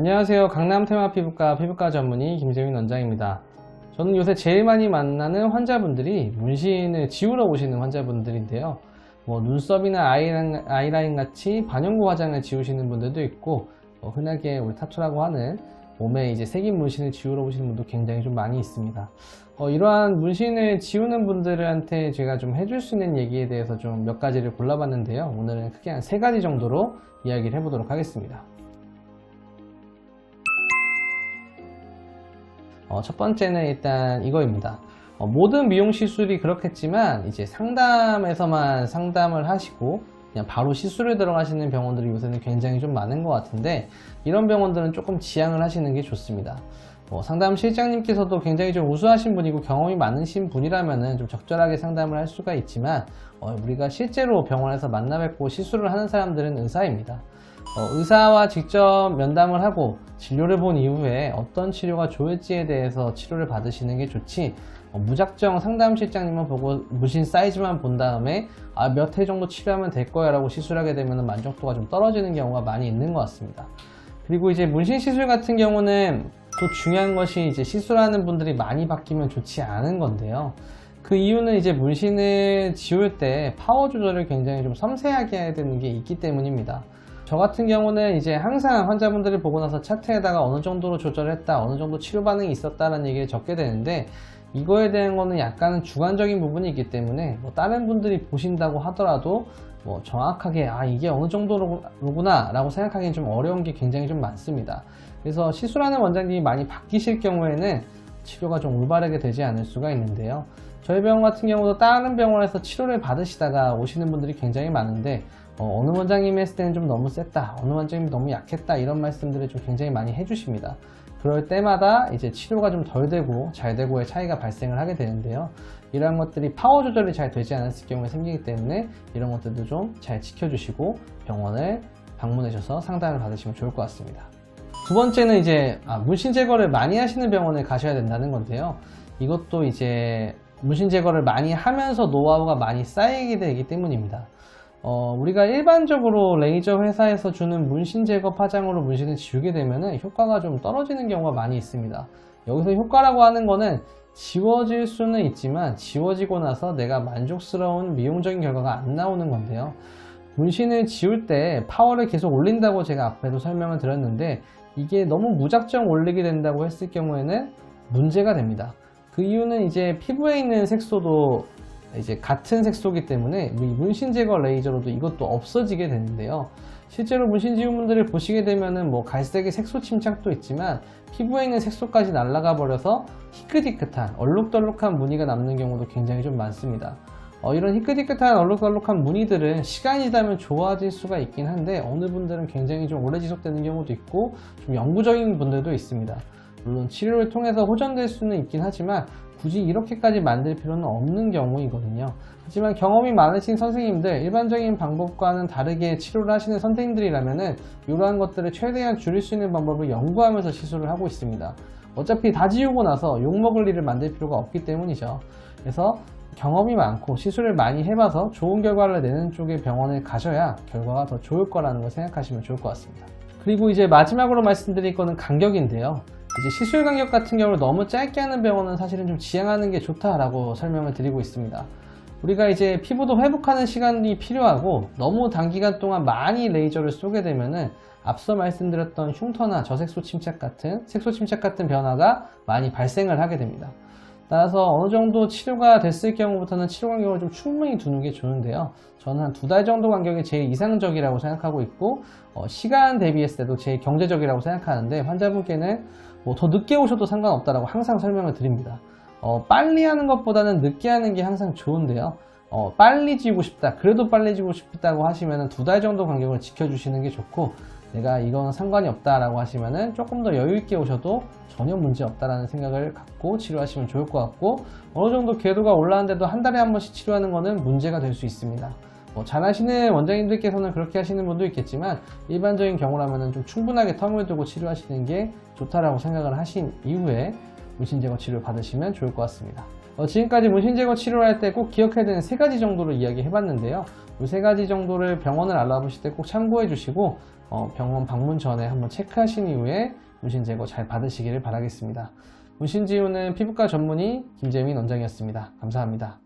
안녕하세요. 강남 테마피부과 피부과 전문의 김재민 원장입니다. 저는 요새 제일 많이 만나는 환자분들이 문신을 지우러 오시는 환자분들인데요. 눈썹이나 아이라인 같이 반영구 화장을 지우시는 분들도 있고, 흔하게 우리 타투라고 하는 몸에 이제 새긴 문신을 지우러 오시는 분도 굉장히 좀 많이 있습니다. 이러한 문신을 지우는 분들한테 제가 좀 해줄 수 있는 얘기에 대해서 좀 몇 가지를 골라봤는데요. 오늘은 크게 한 3가지 정도로 이야기를 해보도록 하겠습니다. 첫 번째는 일단 이거입니다. 모든 미용 시술이 그렇겠지만 이제 상담에서만 상담을 하시고 그냥 바로 시술을 들어가시는 병원들이 요새는 굉장히 좀 많은 것 같은데, 이런 병원들은 조금 지양을 하시는 게 좋습니다. 상담 실장님께서도 굉장히 좀 우수하신 분이고 경험이 많으신 분이라면 좀 적절하게 상담을 할 수가 있지만, 우리가 실제로 병원에서 만나 뵙고 시술을 하는 사람들은 의사입니다. 의사와 직접 면담을 하고 진료를 본 이후에 어떤 치료가 좋을지에 대해서 치료를 받으시는 게 좋지, 무작정 상담 실장님만 보고 문신 사이즈만 본 다음에 몇 회 정도 치료하면 될 거야 라고 시술하게 되면 만족도가 좀 떨어지는 경우가 많이 있는 것 같습니다. 그리고 이제 문신 시술 같은 경우는 또 중요한 것이 이제 시술하는 분들이 많이 바뀌면 좋지 않은 건데요. 그 이유는 이제 문신을 지울 때 파워 조절을 굉장히 좀 섬세하게 해야 되는 게 있기 때문입니다. 저 같은 경우는 이제 항상 환자분들을 보고 나서 차트에다가 어느 정도로 조절했다, 어느 정도 치료 반응이 있었다라는 얘기를 적게 되는데, 이거에 대한 거는 약간은 주관적인 부분이 있기 때문에 다른 분들이 보신다고 하더라도 정확하게 이게 어느 정도로구나 라고 생각하기는 좀 어려운 게 굉장히 좀 많습니다. 그래서 시술하는 원장님이 많이 바뀌실 경우에는 치료가 좀 올바르게 되지 않을 수가 있는데요. 저희 병원 같은 경우도 다른 병원에서 치료를 받으시다가 오시는 분들이 굉장히 많은데, 어느 원장님이 했을 때는 좀 너무 셌다, 어느 원장님이 너무 약했다, 이런 말씀들을 좀 굉장히 많이 해주십니다. 그럴 때마다 이제 치료가 좀 덜 되고 잘 되고의 차이가 발생을 하게 되는데요. 이러한 것들이 파워 조절이 잘 되지 않았을 경우에 생기기 때문에 이런 것들도 좀 잘 지켜주시고 병원을 방문하셔서 상담을 받으시면 좋을 것 같습니다. 두 번째는 이제 문신 제거를 많이 하시는 병원에 가셔야 된다는 건데요. 이것도 이제 문신 제거를 많이 하면서 노하우가 많이 쌓이게 되기 때문입니다. 우리가 일반적으로 레이저 회사에서 주는 문신 제거 파장으로 문신을 지우게 되면 효과가 좀 떨어지는 경우가 많이 있습니다. 여기서 효과라고 하는 거는 지워질 수는 있지만 지워지고 나서 내가 만족스러운 미용적인 결과가 안 나오는 건데요. 문신을 지울 때 파워를 계속 올린다고 제가 앞에도 설명을 드렸는데, 이게 너무 무작정 올리게 된다고 했을 경우에는 문제가 됩니다. 그 이유는 이제 피부에 있는 색소도 이제 같은 색소이기 때문에 문신 제거 레이저로도 이것도 없어지게 되는데요. 실제로 문신 지운 분들을 보시게 되면은 갈색의 색소 침착도 있지만 피부에 있는 색소까지 날아가 버려서 희끗희끗한 얼룩덜룩한 무늬가 남는 경우도 굉장히 좀 많습니다. 이런 희끗희끗한 얼룩덜룩한 무늬들은 시간이 지나면 좋아질 수가 있긴 한데, 어느 분들은 굉장히 좀 오래 지속되는 경우도 있고 좀 영구적인 분들도 있습니다. 물론 치료를 통해서 호전될 수는 있긴 하지만 굳이 이렇게까지 만들 필요는 없는 경우이거든요. 하지만 경험이 많으신 선생님들, 일반적인 방법과는 다르게 치료를 하시는 선생님들이라면은 이러한 것들을 최대한 줄일 수 있는 방법을 연구하면서 시술을 하고 있습니다. 어차피 다 지우고 나서 욕먹을 일을 만들 필요가 없기 때문이죠. 그래서 경험이 많고 시술을 많이 해봐서 좋은 결과를 내는 쪽의 병원을 가셔야 결과가 더 좋을 거라는 걸 생각하시면 좋을 것 같습니다. 그리고 이제 마지막으로 말씀드릴 거는 간격인데요. 이제 시술 간격 같은 경우를 너무 짧게 하는 병원은 사실은 좀 지양하는 게 좋다라고 설명을 드리고 있습니다. 우리가 이제 피부도 회복하는 시간이 필요하고 너무 단기간 동안 많이 레이저를 쏘게 되면은 앞서 말씀드렸던 흉터나 저색소 침착 같은 색소 침착 같은 변화가 많이 발생을 하게 됩니다. 따라서 어느 정도 치료가 됐을 경우부터는 치료 간격을 좀 충분히 두는 게 좋은데요. 저는 한 2달 정도 간격이 제일 이상적이라고 생각하고 있고, 시간 대비했을 때도 제일 경제적이라고 생각하는데, 환자분께는 더 늦게 오셔도 상관없다라고 항상 설명을 드립니다. 빨리 하는 것보다는 늦게 하는 게 항상 좋은데요. 빨리 지우고 싶다, 그래도 빨리 지우고 싶다고 하시면 2달 정도 간격을 지켜주시는 게 좋고, 내가 이거는 상관이 없다라고 하시면은 조금 더 여유 있게 오셔도 전혀 문제 없다라는 생각을 갖고 치료하시면 좋을 것 같고, 어느 정도 궤도가 올라왔는데도 한 달에 한 번씩 치료하는 거는 문제가 될 수 있습니다. 잘 하시는 원장님들께서는 그렇게 하시는 분도 있겠지만, 일반적인 경우라면 좀 충분하게 텀을 두고 치료하시는 게 좋다라고 생각을 하신 이후에 문신 제거 치료 받으시면 좋을 것 같습니다. 지금까지 문신 제거 치료를 할 때 꼭 기억해야 되는 3가지 정도를 이야기해 봤는데요. 이 3가지 정도를 병원을 알아보실 때 꼭 참고해 주시고 병원 방문 전에 한번 체크하신 이후에 문신 제거 잘 받으시기를 바라겠습니다. 문신 지우는 피부과 전문의 김재민 원장이었습니다. 감사합니다.